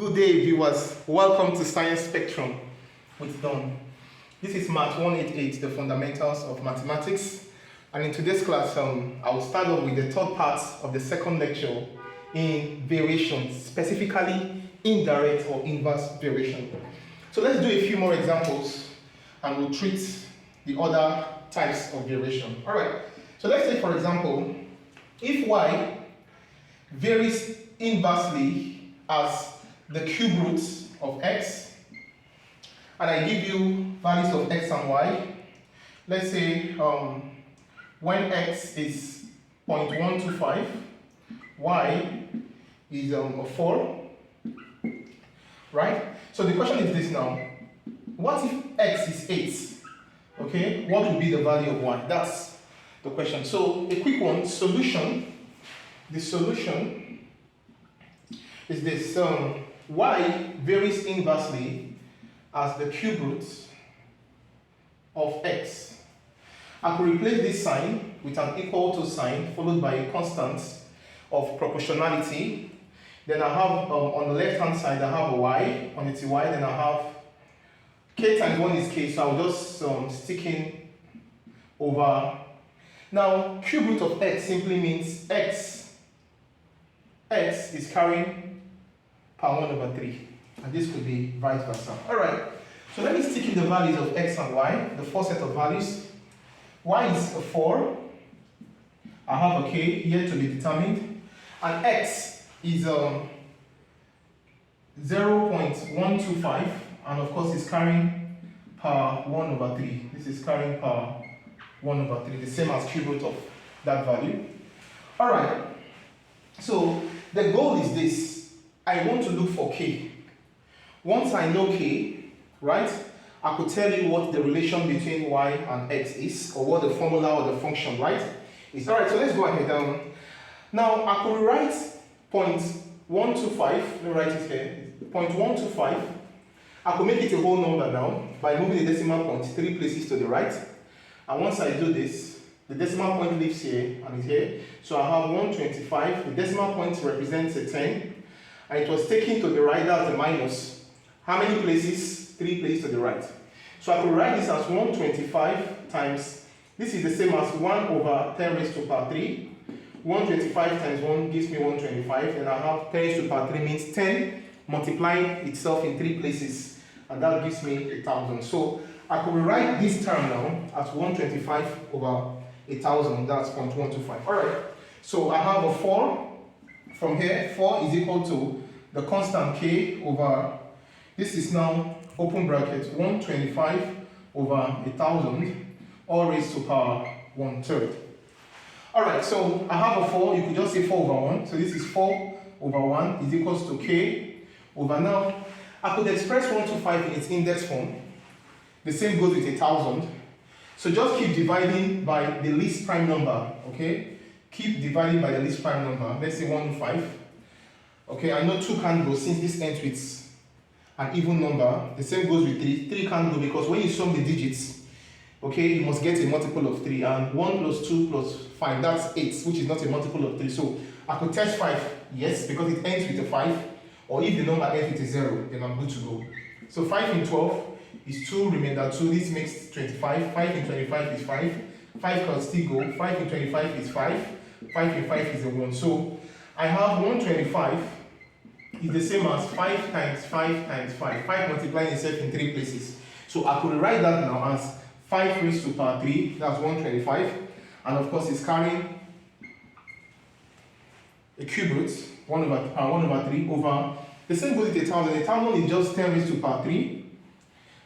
Good day, viewers. Welcome to Science Spectrum with Don. This is Math 188, the fundamentals of mathematics. And in today's class, I will start off with the third part of the second lecture in variations, specifically indirect or inverse variation. So let's do a few more examples and we'll treat the other types of variation. All right. So let's say, for example, if y varies inversely as the cube roots of x, and I give you values of x and y. Let's say when x is 0.125, y is 4, right? So the question is this now: what if x is 8? Okay, what would be the value of y? That's the question. So a quick one: solution. The solution is this: y varies inversely as the cube roots of x. I could replace this sign with an equal to sign followed by a constant of proportionality. Then I have on the left hand side I have a y, on its y, then I have k times 1 is k, so I'll just stick in over. Now cube root of x simply means x is carrying power 1 over 3, and this could be vice versa. Alright, so let me stick in the values of x and y, the first set of values. Y is a 4, I have a k yet to be determined, and x is 0.125, and of course it's carrying power 1 over 3. This is carrying power 1 over 3, the same as cube root of that value. Alright, so the goal is this: I want to look for k. Once I know k, right, I could tell you what the relation between y and x is, or what the formula or the function, right, is. Alright, so let's go ahead. Now I could write 0.125, let me write it here, 0.125. I could make it a whole number now by moving the decimal point 3 places to the right. And once I do this, the decimal point lives here and is here. So I have 125. The decimal point represents a 10. And it was taken to the right, that's the minus. How many places? 3 places to the right. So I could write this as 125 times, this is the same as 1 over 10 raised to power 3. 125 times 1 gives me 125. And I have 10 raised to power 3 means 10 multiplying itself in 3 places. And that gives me 1,000. So I could rewrite this term now as 125 over 1,000, that's 0.125. Alright, so I have a 4 from here. 4 is equal to the constant k over, this is now open bracket, 125 over 1,000, all raised to power 1/3. Alright, so I have a 4, you could just say 4 over 1, so this is 4 over 1 is equals to k over, now I could express 125 in its index form. The same goes with 1,000. So just keep dividing by the least prime number, okay? Keep dividing by the least prime number. Let's say 105. Okay, I know 2 can't go since this ends with an even number. The same goes with 3. 3 can't go because when you sum the digits, okay, you must get a multiple of 3. And 1 plus 2 plus 5, that's 8, which is not a multiple of 3. So I could test 5, yes, because it ends with a 5. Or if the number ends with a 0, then I'm good to go. So 5 in 12 is 2, remainder 2, this makes 25, 5 in 25 is 5, 5 can still go, 5 in 25 is 5, 5 in 5 is a 1. So I have 125 is the same as 5 times 5 times 5, 5 multiplying itself in 3 places. So I could write that now as 5 raised to power 3, that's 125, and of course it's carrying a cube root, 1 over 3 over, the same goes with 1,000, 1,000 is just 10 raised to power 3,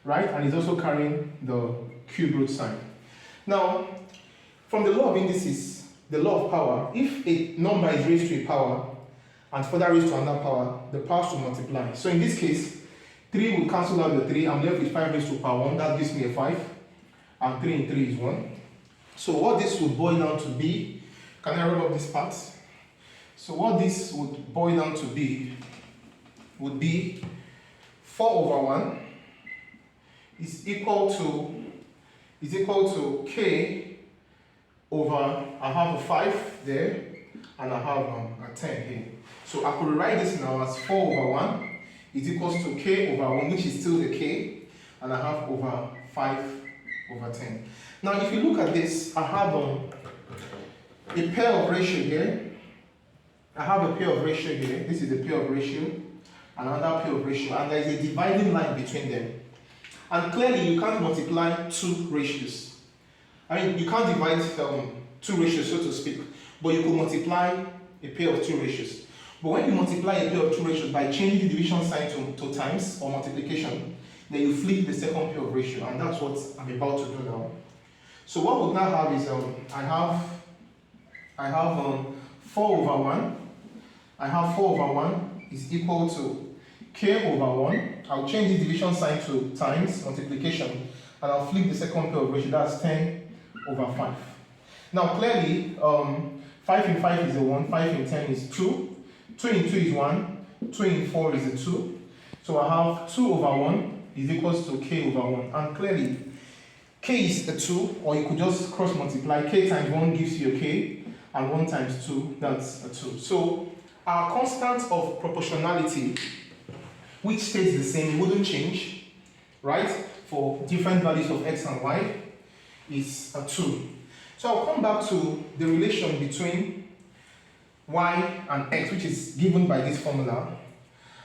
right? And it's also carrying the cube root sign. Now, from the law of indices, the law of power, if a number is raised to a power and further raised to another power, the powers will multiply. So in this case, 3 will cancel out the 3. I'm left with 5 raised to power 1. That gives me a 5. And 3 in 3 is 1. So what this would boil down to be, can I rub up this part? So what this would boil down to be would be 4 over 1 is equal to k over, I have a 5 there, and I have a 10 here. So I could write this now as 4 over 1 is equals to k over 1, which is still the k, and I have over 5 over 10. Now, if you look at this, I have a pair of ratio here. I have a pair of ratio here. This is a pair of ratio, another pair of ratio, and there is a dividing line between them. And clearly, you can't multiply two ratios. I mean, you can't divide two ratios, so to speak, but you could multiply a pair of two ratios. But when you multiply a pair of two ratios by changing the division sign to times or multiplication, then you flip the second pair of ratio, and that's what I'm about to do now. So what we'll now have is I have 4 over 1. I have 4 over 1 is equal to k over 1. I'll change the division sign to times, multiplication, and I'll flip the second pair of ratio, that's 10 over 5. Now clearly, 5 in 5 is a 1, 5 in 10 is 2, 2 in 2 is 1, 2 in 4 is a 2. So I have 2 over 1 is equals to k over 1. And clearly, k is a 2, or you could just cross multiply. K times 1 gives you a k, and 1 times 2, that's a 2. So our constant of proportionality, which stays the same, wouldn't change, right? For different values of x and y, is a 2. So I'll come back to the relation between y and x, which is given by this formula.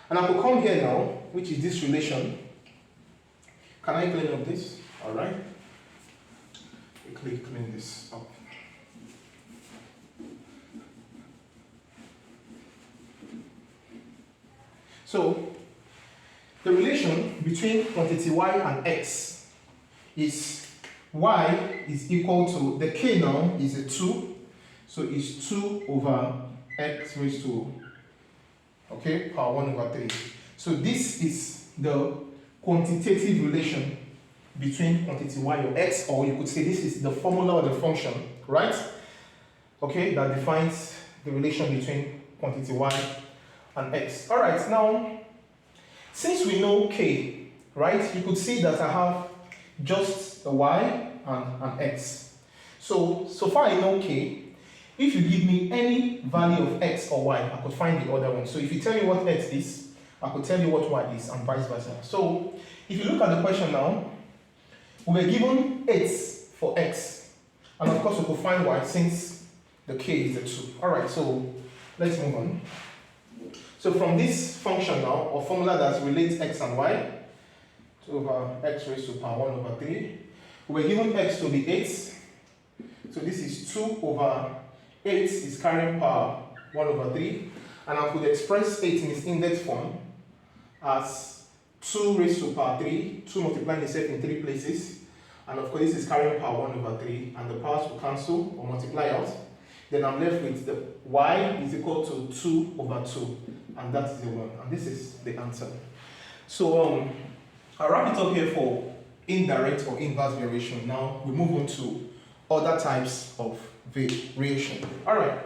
And I will come here now, which is this relation. Can I clean up this? All right. Quickly clean this up. So, the relation between quantity y and x is y is equal to, the k now is a 2, so it's 2 over x raised to, okay, power 1 over 3. So this is the quantitative relation between quantity y or x, or you could say this is the formula or the function, right? Okay, that defines the relation between quantity y and x. All right, now, since we know k, right, you could see that I have just a y and an x. So far I know k. If you give me any value of x or y, I could find the other one. So if you tell me what x is, I could tell you what y is, and vice versa. So if you look at the question now, we were given 8 for x, and of course we could find y since the k is a 2. All right, so let's move on. So from this function now, or formula that relates x and y, 2 over x raised to power 1 over 3, we were given x to be 8. So this is 2 over 8 is carrying power 1 over 3. And I could express 8 in its index form as 2 raised to power 3, 2 multiplying itself in 3 places. And of course this is carrying power 1 over 3, and the powers will cancel or multiply out. Then I'm left with the y is equal to 2 over 2, and that is the 1. And this is the answer. So I'll wrap it up here for indirect or inverse variation. Now we move on to other types of variation. Alright,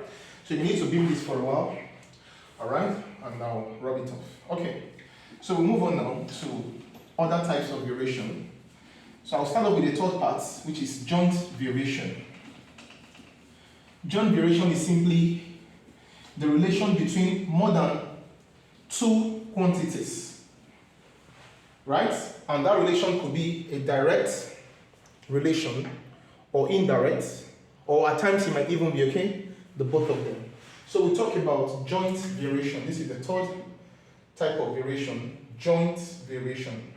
so you need to build this for a while. Alright, and now rub it off. Okay, so we move on now to other types of variation. So I'll start off with the third part, which is joint variation. Joint variation is simply the relation between more than two quantities, right? And that relation could be a direct relation or indirect, or at times it might even be, okay, the both of them. So we talk about joint variation. This is the third type of variation, joint variation.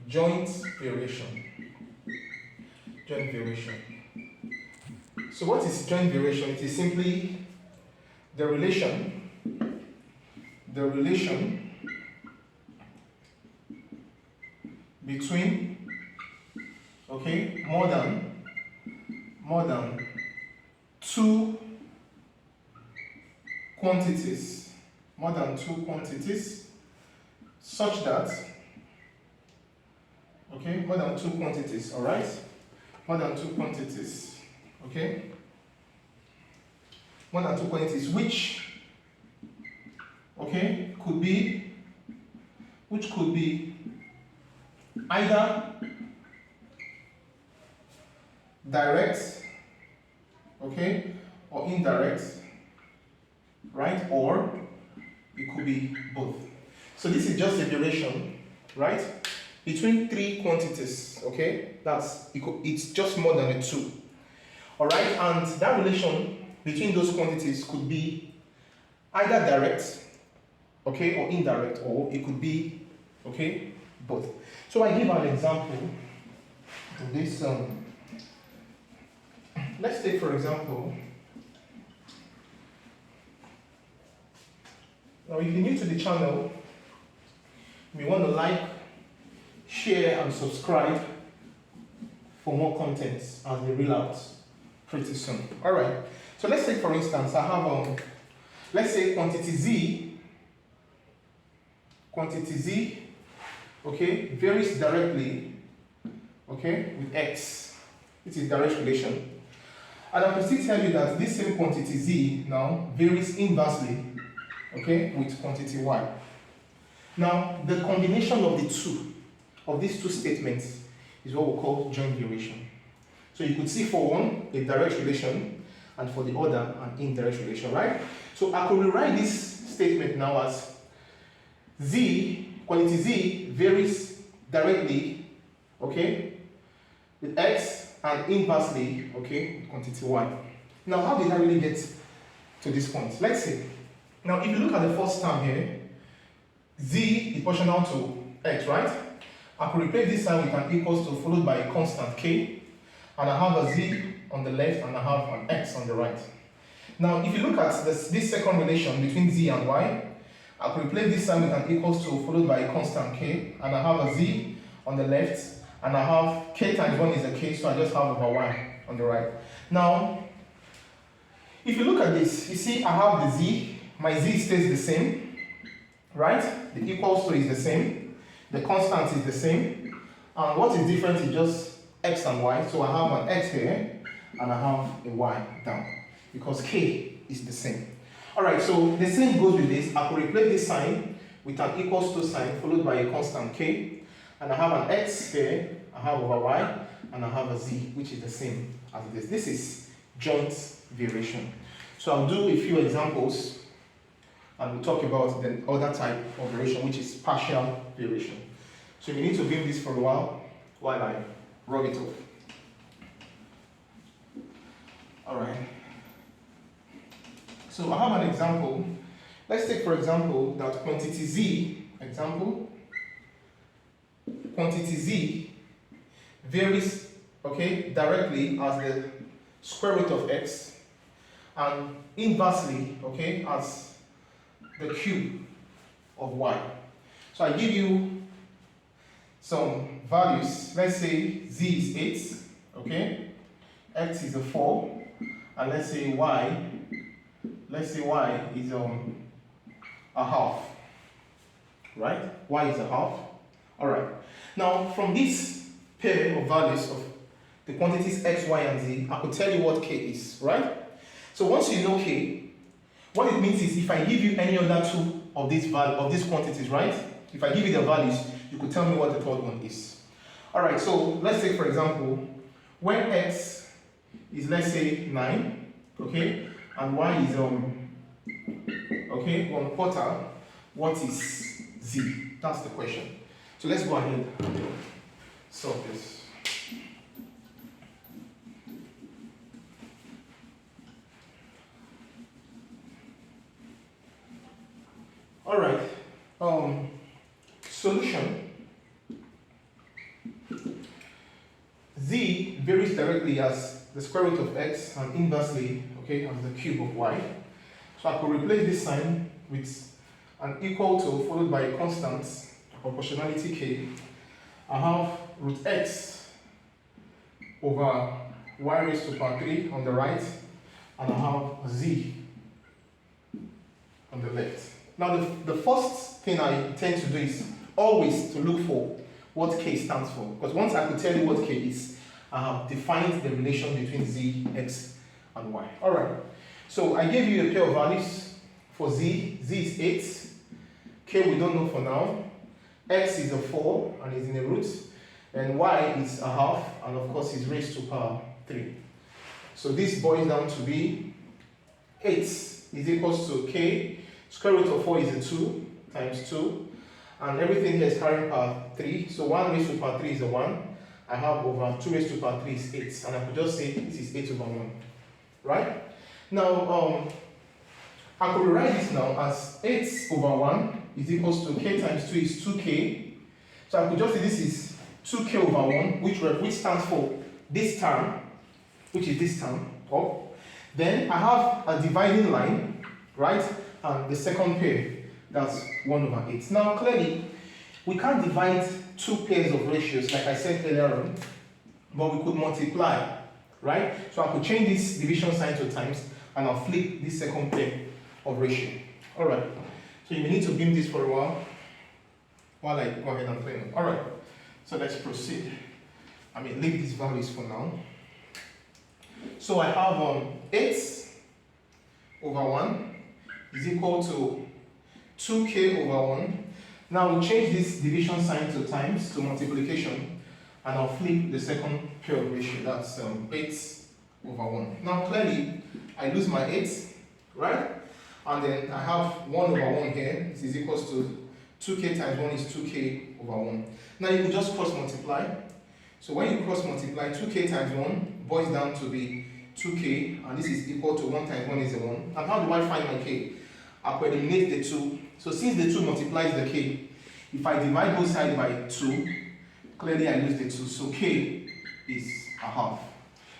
Joint variation. Joint variation. So what is joint variation? It is simply the relation between, okay, more than two quantities, such that, okay, more than two quantities, all right, more than two quantities, okay, more than two quantities, which, okay, could be either direct, okay, or indirect, right, or it could be both. So this is just a variation, right? Between three quantities, okay? It's just more than a 2. Alright, and that relation between those quantities could be either direct, okay, or indirect, or it could be, okay, both. So I give an example of this. Let's take, for example, now if you're new to the channel, we want to like, share, and subscribe for more contents as they reel out pretty soon. Alright, so let's take, for instance, I have, let's say quantity Z, okay, varies directly, okay, with X. This is direct relation. And I can still tell you that this same quantity Z now varies inversely, okay, with quantity Y. Now, the combination of these two statements is what we call joint variation. So you could see for one, a direct relation, and for the other, an indirect relation, right? So I could rewrite this statement now as quantity Z varies directly, okay, with X, and inversely, okay, with quantity Y. Now, how did I really get to this point? Let's see. Now, if you look at the first term here, Z is proportional to X, right? I could replace this sign with an equals to followed by a constant K, and I have a Z on the left and I have an X on the right. Now, if you look at this second relation between Z and Y, I could replace this sign with an equals to followed by a constant K, and I have a Z on the left, and I have K times 1 is a K, so I just have over Y on the right. Now, if you look at this, you see I have the Z, my Z stays the same, right? The equals to is the same, the constant is the same, and what is different is just X and Y, so I have an X here, and I have a Y down, because K is the same. Alright, so the same goes with this. I could replace this sign with an equals to sign followed by a constant K, and I have an X here, I have over Y, and I have a Z, which is the same as this. This is joint variation. So I'll do a few examples, and we'll talk about the other type of variation, which is partial variation. So you need to view this for a while I rub it off. Alright. So I have an example. Let's take, for example, that quantity Z, quantity Z varies, okay, directly as the square root of X, and inversely, okay, as the cube of Y. So I give you some values. Let's say Z is 8, okay, X is a 4, and let's say Y is a half, right? Y is a half. Alright. Now, from this pair of values of the quantities X, Y, and Z, I could tell you what K is, right? So once you know K, what it means is if I give you any other two of these quantities, right? If I give you the values, you could tell me what the third one is. Alright, so let's say, for example, when X is, let's say, 9, okay, and Y is, okay, 1/4, what is Z? That's the question. So let's go ahead and solve this. Alright, solution. Z varies directly as the square root of X and inversely, okay, as the cube of Y. So I could replace this sign with an equal to followed by a constant, proportionality K. I have root X over Y raised to power 3 on the right, and I have Z on the left. Now the first thing I tend to do is always to look for what K stands for, because once I could tell you what K is, I have defined the relation between Z, X, and Y. Alright, so I gave you a pair of values for Z. Z is 8, K we don't know for now, X is a 4 and is in a root, and Y is a half, and of course is raised to power 3. So this boils down to be 8 is equals to K, square root of 4 is a 2 times 2, and everything here is carrying power 3. So 1 raised to power 3 is a 1. I have over 2 raised to power 3 is 8. And I could just say this is 8 over 1. Right? Now, I could rewrite this now as 8 over 1 is equals to k times 2 is 2k. So I could just say this is 2k over 1, which stands for this term, which is this term. Then I have a dividing line, right? And the second pair, that's 1 over 8. Now, clearly, we can't divide two pairs of ratios, like I said earlier on, but we could multiply, right? So I could change this division sign to times, and I'll flip this second pair of ratio. All right. So you may need to beam this for a while I go ahead and play. All right. So let's proceed. I mean, leave these values for now. So I have 8 over 1 is equal to 2k over 1. Now we'll change this division sign to times, to multiplication, and I'll flip the second pair of ratio. That's 8 over 1. Now clearly, I lose my 8, right? And then I have 1 over 1 here. This is equals to 2k times 1 is 2k over 1. Now you can just cross multiply. So when you cross multiply, 2k times 1 boils down to be 2k, and this is equal to 1 times 1 is a 1. And how do I find my k? I could eliminate the 2. So since the 2 multiplies the k, if I divide both sides by 2, clearly I lose the 2. So k is a half.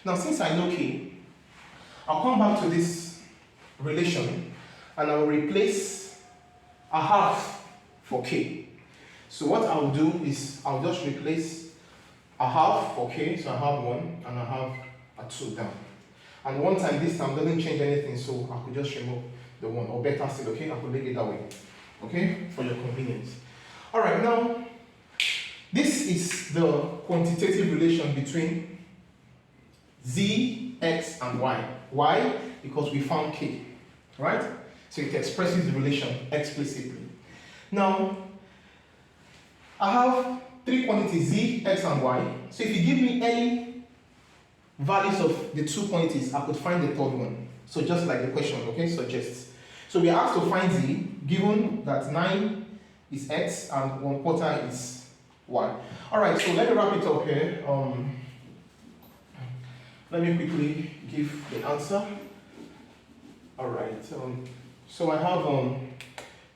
Now since I know k, I'll come back to this relation and I'll replace a half for k. So what I'll do is I'll just replace a half for k, so I have 1 and I have a 2 down. And 1 time this time doesn't change anything, so I could just remove the 1, or better still, okay? I could leave it that way, okay? For your convenience. All right, now, this is the quantitative relation between z, x, and y. Why? Because we found k, right? So it expresses the relation explicitly. Now, I have 3 quantities, z, x, and y. So if you give me any values of the 2 quantities, I could find the third one. So just like the question, okay, suggests. So we are asked to find z, given that 9 is x and 1/4 is y. All right, so let me wrap it up here. Let me quickly give the answer. All right, so I have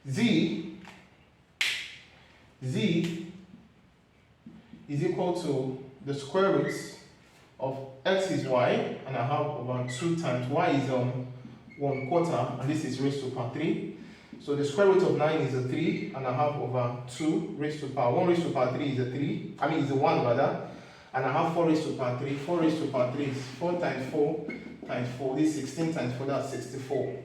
z is equal to the square root of x is y, and I have over 2 times y is 1/4, and this is raised to power 3. So the square root of 9 is a 3, and I have over 2 raised to power 1 raised to power 3 is a 3. I mean, is a 1 rather. And I have 4 raised to power 3. 4 raised to power 3 is 4 times 4 times 4. This is 16 times 4, that's 64.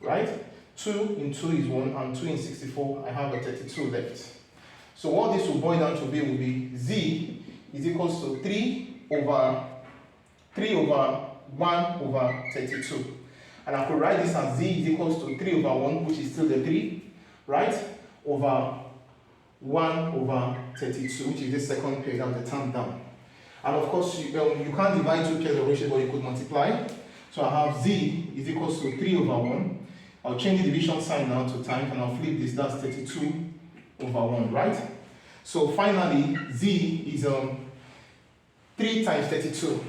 Right? 2 in 2 is 1, and 2 in 64, I have a 32 left. So what this will boil down to be will be z is equals to 3 over 1 over 32. And I could write this as z is equals to 3 over 1, which is still the 3, right? Over 1 over 32, which is the second pair, that's the term down. And of course, you can't divide 2 pairs of ratios, but you could multiply. So I have z is equals to 3 over 1. I'll change the division sign now to times, and I'll flip this, that's 32 over 1, right? So finally, z is 3 times 32.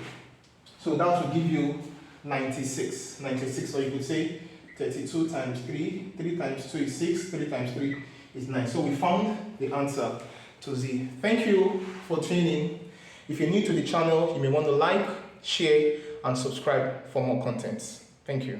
So that will give you 96. 96, so you could say 32 times 3. 3 times 2 is 6. 3 times 3 is 9. So we found the answer to z. Thank you for tuning in. If you're new to the channel, you may want to like, share, and subscribe for more content. Thank you.